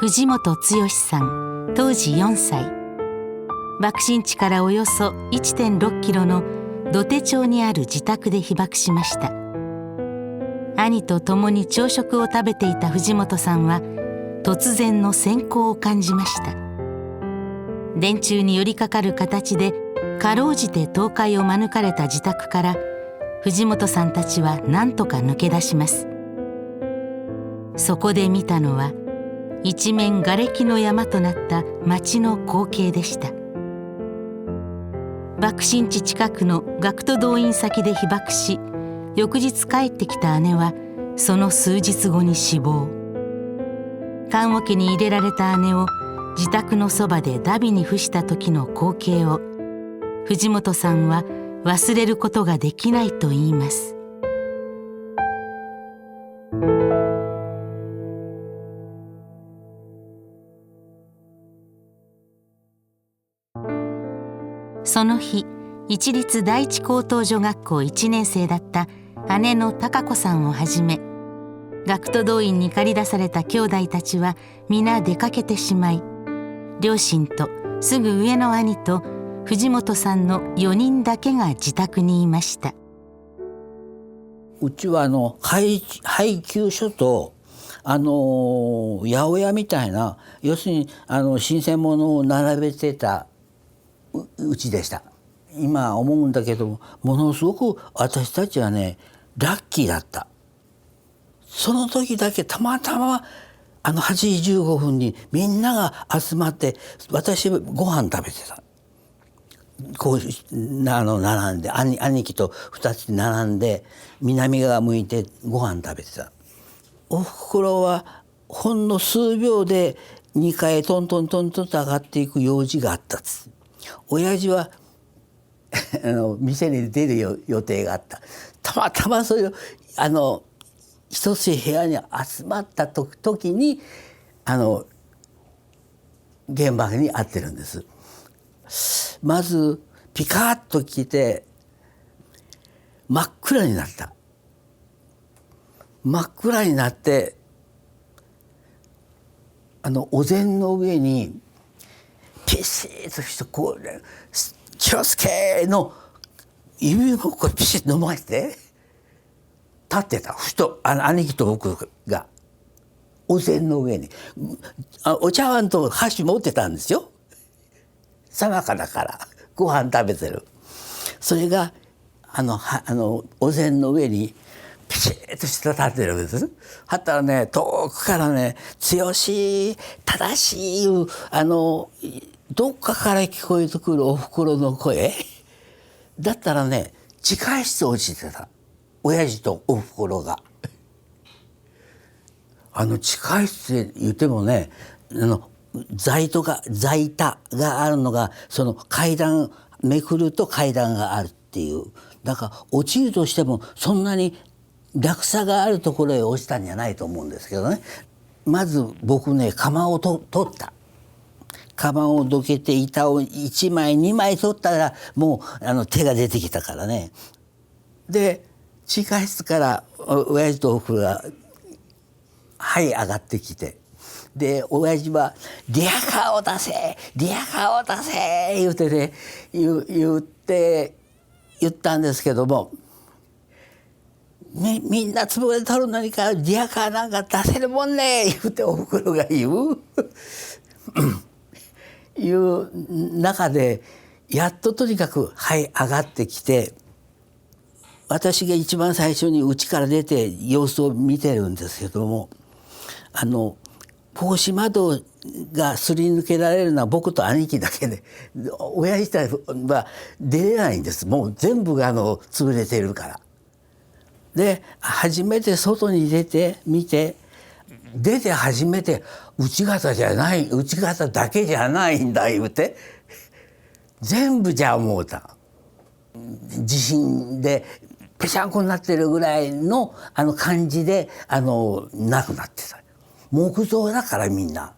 藤本剛さん、当時4歳。爆心地からおよそ 1.6 キロの土手町にある自宅で被爆しました。兄と共に朝食を食べていた藤本さんは突然の閃光を感じました。電柱に寄りかかる形でかろうじて倒壊を免れた自宅から藤本さんたちは何とか抜け出します。そこで見たのは一面瓦礫の山となった町の光景でした。爆心地近くの学徒動員先で被爆し、翌日帰ってきた姉はその数日後に死亡。棺桶に入れられた姉を自宅のそばで荼毘に付した時の光景を藤本さんは忘れることができないと言います。その日、市立第一高等女学校1年生だった姉の孝子さんをはじめ、学徒動員に駆り出された兄弟たちは皆出かけてしまい、両親とすぐ上の兄と藤本さんの4人だけが自宅にいました。うちは配給所と八百屋みたいな、要するに新鮮物を並べてたうちでした。今思うんだけどものすごく私たちはねラッキーだった。その時だけたまたま8時15分にみんなが集まって私ご飯食べてた。こう並んで兄貴と2つ並んで南側向いてご飯食べてた。おふくろはほんの数秒で2階へトントントントンと上がっていく用事があったっつ。親父は店に出る予定があった。たまたまそういう一つ部屋に集まった時に原爆に遭ってるんです。まずピカッと来て真っ暗になった。真っ暗になってお膳の上にピシッとしてこう「気をつけ!」の指をこうピシッと伸ばして立ってた。ふと兄貴と僕がお膳の上にお茶碗と箸持ってたんですよ。さなかだからご飯食べてる。それがお膳の上にピシッとして立ってるんです。はったらね遠くからね強し正しいどっかから聞こえてくるおふくろの声だったらね地下室落ちてた。親父とおふくろが地下室で言ってもね在田があるのがその階段めくると階段があるっていう。だから落ちるとしてもそんなに落差があるところへ落ちたんじゃないと思うんですけどね。まず僕ね釜を取った。釜をどけて板を1枚2枚取ったらもう手が出てきたからね。で地下室から親父とおふくろが上がってきて、で親父は「リアカーを出せリアカーを出せ」言うてね言ったんですけども、みんな壺で取るのにかリアカーなんか出せるもんね言うておふくろが言ういう中でやっととにかく上がってきて、私が一番最初に家から出て様子を見てるんですけども、格子窓がすり抜けられるのは僕と兄貴だけで、親父たちは出れないんです。もう全部が潰れてるから。で初めて外に出て見て初めて内型だけじゃないんだ言うて全部じゃ思うた。地震でぺしゃんこになってるぐらいの感じでなくなってた。木造だからみんな。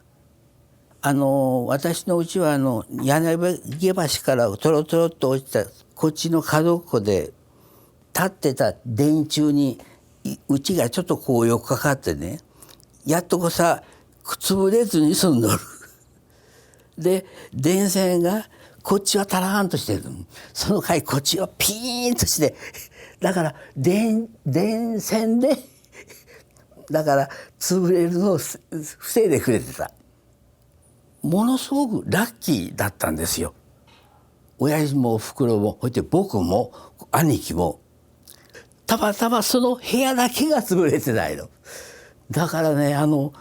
私のうちは柳毛橋からトロトロっと落ちたこっちの角っこで立ってた電柱にうちがちょっとこう寄っかかってね、やっとこさ潰れずに済んどる。で電線がこっちはタラーンとしてる、その回こっちはピーンとして、だから電線でだから潰れるのを防いでくれてた。ものすごくラッキーだったんですよ。親父もおふくろも、そして僕も兄貴も、たまたまその部屋だけが潰れてないの。だからね、不思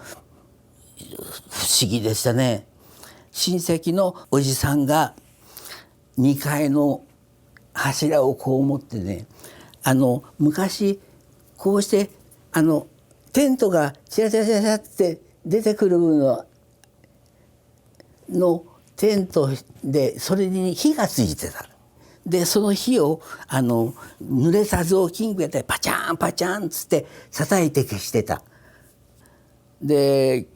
議でしたね。親戚のおじさんが2階の柱をこう持ってね、昔こうしてテントがチラチラチラチラって出てくるのテントで、それに火がついてた。でその火を濡れた雑巾でパチャンパチャンっつって叩いて消してた。で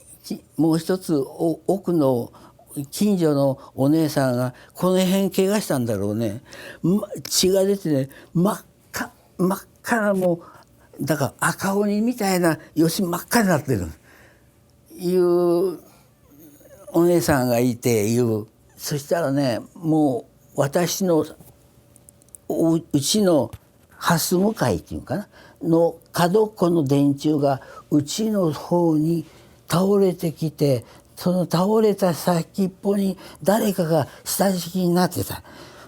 もう一つ奥の近所のお姉さんがこの辺怪我したんだろうね、血が出てね、真っ赤な、もうだから赤鬼みたいなよし真っ赤になってるいうお姉さんがいて、そしたらね、もう私のうちの蓮向かいっていうかなの角っこの電柱がうちの方に倒れてきて、その倒れた先っぽに誰かが下敷きになってた。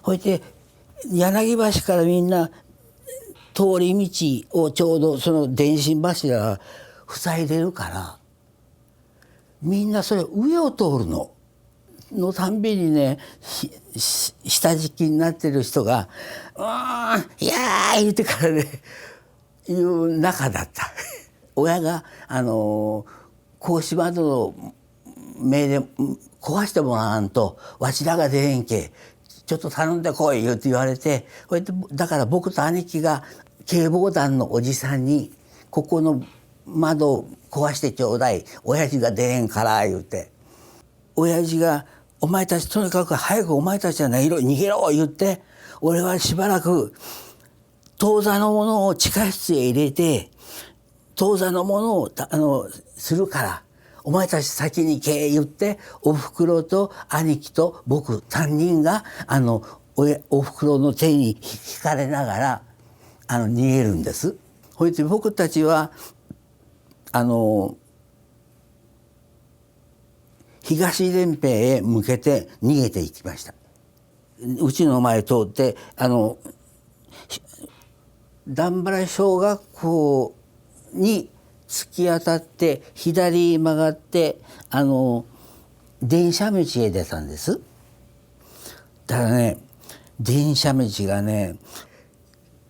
そして柳橋からみんな通り道をちょうどその電信柱が塞いでるから、みんなそれ上を通るのたんびにね、下敷きになってる人が「いやー」言ってからねいう仲だった。親が格子窓の目で壊してもらわんとわしらが出へんけ、ちょっと頼んでこい言って言われて、こうやってだから僕と兄貴が警防団のおじさんに「ここの窓を壊してちょうだい、親父が出へんから」言って、親父が「お前たちとにかく早くお前たちはね逃げろ」言って、俺はしばらく当座のものを地下室へ入れて、当座のものをするからお前たち先に行け言って、おふくろと兄貴と僕3人がおふくろの手に引かれながら逃げるんです。そして僕たちは東伝平へ向けて逃げていきました。うちの前通って段原小学校に突き当たって左に曲がって電車道へ出たんです。だからね、電車道がね、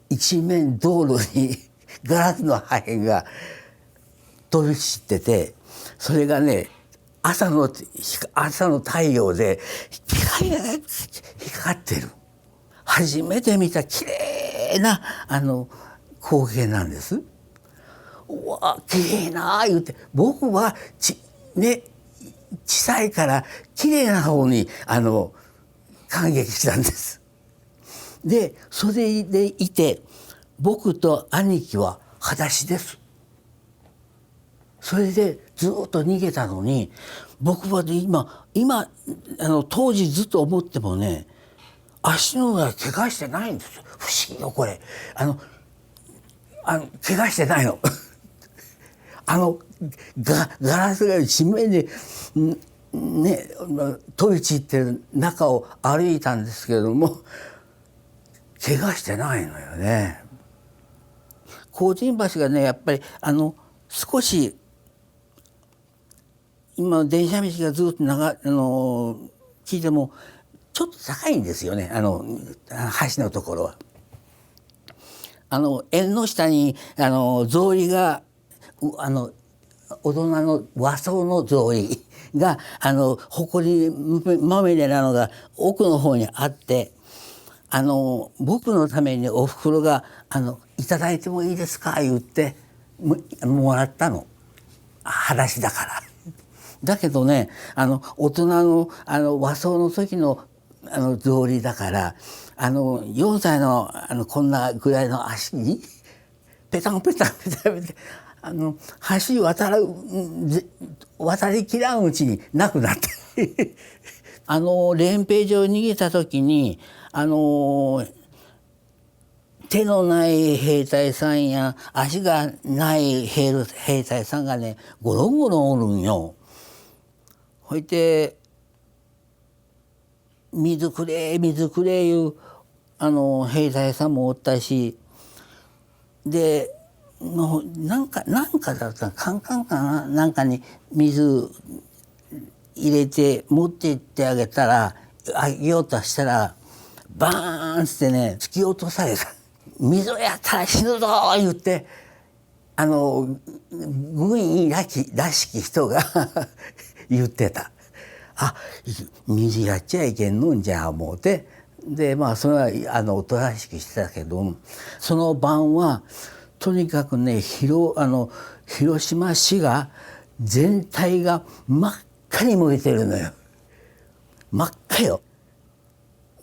一面道路にガラスの破片が飛び散ってて、それがね朝の太陽で光ってる。初めて見た綺麗な光景なんです。うわ綺麗な言って、僕は小さいから綺麗な方に感激したんです。でそれでいて僕と兄貴は裸足です。それでずっと逃げたのに、僕は今当時ずっと思ってもね、足の裏怪我してないんですよ。不思議よこれ。怪我してないの。ガラスが一面にね飛び散ってる中を歩いたんですけれども、怪我してないのよね。荒神橋がねやっぱり少し今電車道がずっと聞いてもちょっと高いんですよね、橋のところは。縁の下に草履が大人の和装の草履が埃まみれなのが奥の方にあって、僕のためにおふくろが「いただいてもいいですか?」言ってもらったの。裸足だから。だけどね大人の和装の時の草履だから4歳のこんなぐらいの足にペタンペタンペタンペタン橋渡りきらんうちになくなって練兵場に逃げた時に手のない兵隊さんや足がない兵隊さんがねゴロンゴロンおるんよ。ほいて水くれ水くれいう兵隊さんもおったし、でなんかだったらカンカンかな、なんかに水入れて持って行ってあげたらあげようとしたらバーンってね突き落とされた。水やったら死ぬぞ言って軍医らしき人が言ってた。水やっちゃいけんのんじゃ思うて、でそれはおとなしくしてたけど、その晩はとにかくね広島市が全体が真っ赤に燃えてるのよ。真っ赤よ。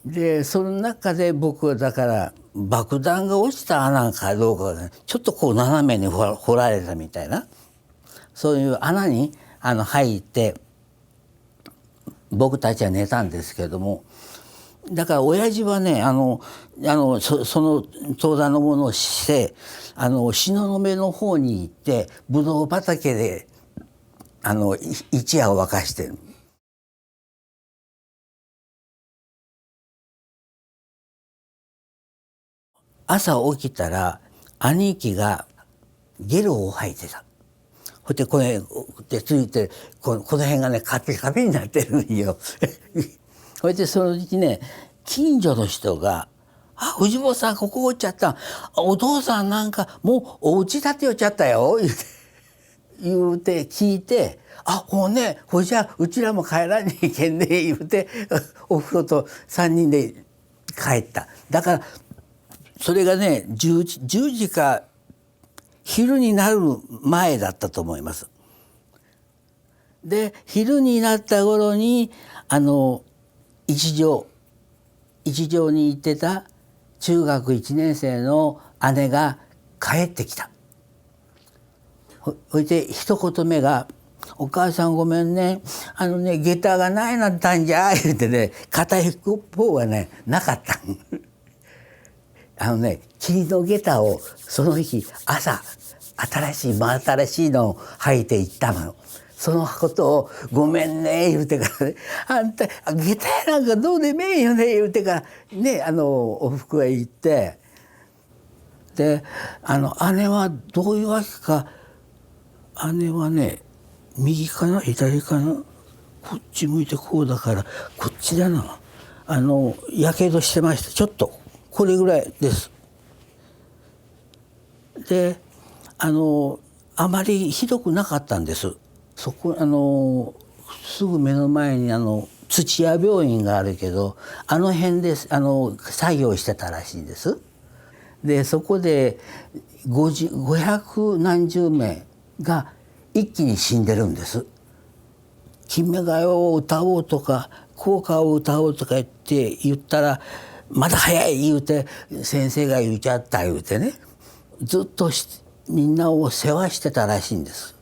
でその中で僕はだから爆弾が落ちた穴かどうかが、ね、ちょっとこう斜めに掘られたみたいな、そういう穴に入って僕たちは寝たんですけども、だから親父はねその灯台のものをして東雲の方に行ってぶどう畑で一夜を沸かしてる。朝起きたら兄貴がゲロを吐いてた。ほいでこれでついてこの辺がねカピカピになってるんよ。ほいでその時ね近所の人が「藤坊さんここ落ちちゃった。お父さんなんかもうお家建てよっちゃったよ」言うて聞いて「ほうねほいじゃあうちらも帰らにいけんね」言うてお風呂と3人で帰った。だからそれがね10時か昼になる前だったと思います。で昼になった頃に一条に行ってた中学1年生の姉が帰ってきた。ほいで一言目が「お母さんごめんね下駄がないなったんじゃ」言ってね片一方はねなかった。霧の下駄をその日朝新しいのを履いて行ったのよ。そのことを「ごめんね」言うてからね「あんた下駄やなんかどうでもええよね」言うてからねおふくへ行って、で姉はどういうわけか姉はね右かな左かなこっち向いてこうだからこっちだなやけどしてました。ちょっとこれぐらいです。であまりひどくなかったんです。そこすぐ目の前に土屋病院があるけど辺で作業してたらしいんです。でそこで500何十名が一気に死んでるんです。金目が代を歌おうとか校歌を歌おうとか言ったらまだ早い言うて先生が言っちゃった言うてねずっとみんなを世話してたらしいんです。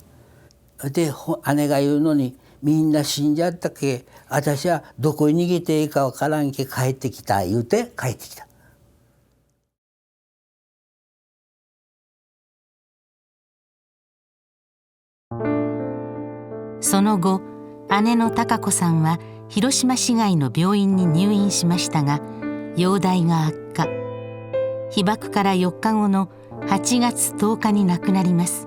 で姉が言うのにみんな死んじゃったけ私はどこに逃げていいかわからんけ帰ってきた言うて帰ってきた。その後姉の孝子さんは広島市外の病院に入院しましたが容体が悪化。被爆から4日後の8月10日に亡くなります。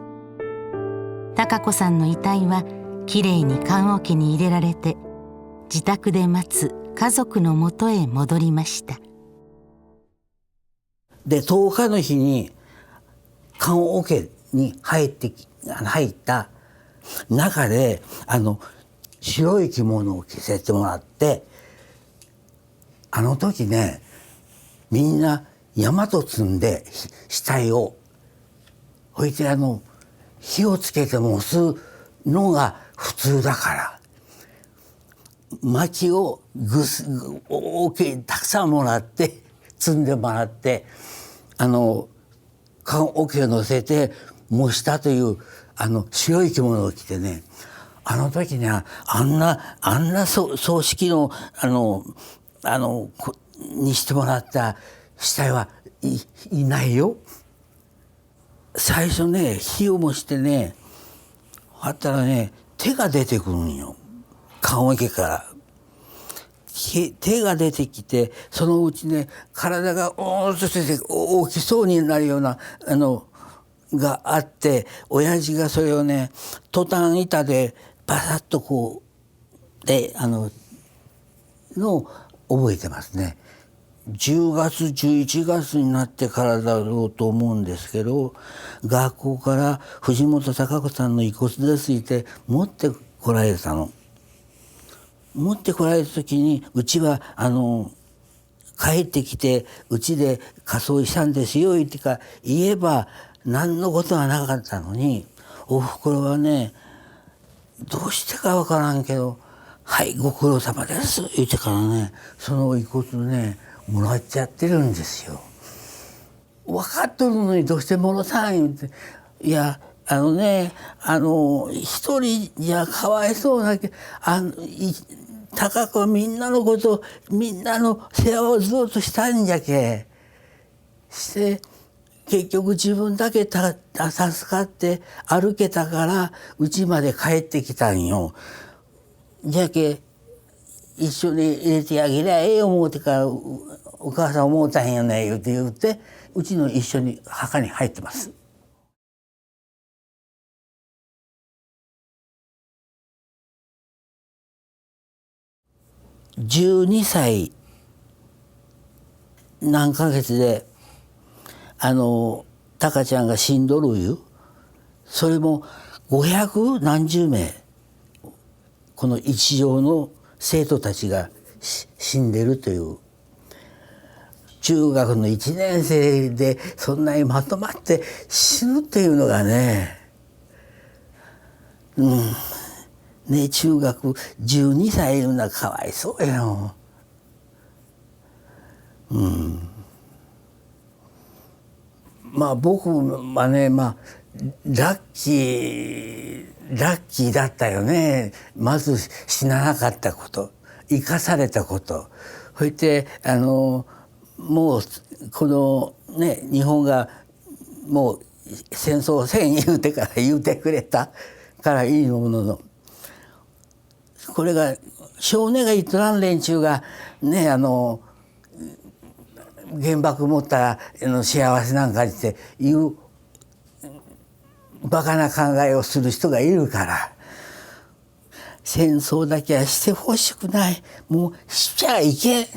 孝子さんの遺体はきれいに棺桶に入れられて自宅で待つ家族のもとへ戻りました。で10日の日に棺桶に入った中で白い着物を着せてもらって、時ねみんな山と積んで死体を置いて火をつけて燃すのが普通だから薪を大きいたくさんもらって積んでもらって棺桶を乗せて模したという白い着物を着てね、あの時にはあんな葬式のにしてもらった死体はいないよ。最初ね火を模してねあったらね手が出てくるんよ、棺桶から。手が出てきて、そのうちね体がおーっとして大きそうになるようながあって、親父がそれをねトタン板でバサッとこうでの覚えてますね。10月11月になってからだろうと思うんですけど、学校から藤本孝子さんの遺骨ですって持ってこられたの。持ってこられた時にうちは帰ってきてうちで火葬したんですよってか言えば何のことはなかったのに、おふくろはねどうしてかわからんけど「はいご苦労様です」言ってからねその遺骨ねもらっちゃってるんですよ。分かっとるのにどうしてもろたん言って、いや一人じゃかわいそうだけど高子はみんなのことみんなの世話をずっとしたんじゃけして結局自分だけ助かって歩けたからうちまで帰ってきたんよ。じゃけ一緒に入れてあげりゃええ思うてからお母さん思うたんやね言ってうちの一緒に墓に入ってます。12歳何ヶ月でタカちゃんが死んどるいうそれも500何十名この一条の生徒たちが死んでるという。中学の1年生でそんなにまとまって死ぬっていうのがね、ね中学12歳いうのはかわいそうやよ。まあ僕はねラッキーだったよね。まず死ななかったこと、生かされたこと、そしてもうこのね日本がもう戦争せん言うてから言うてくれたからいいものの、これが少年が言っとらん連中がね原爆持ったら幸せなんかっていうバカな考えをする人がいるから、戦争だけはしてほしくない、もうしちゃいけん。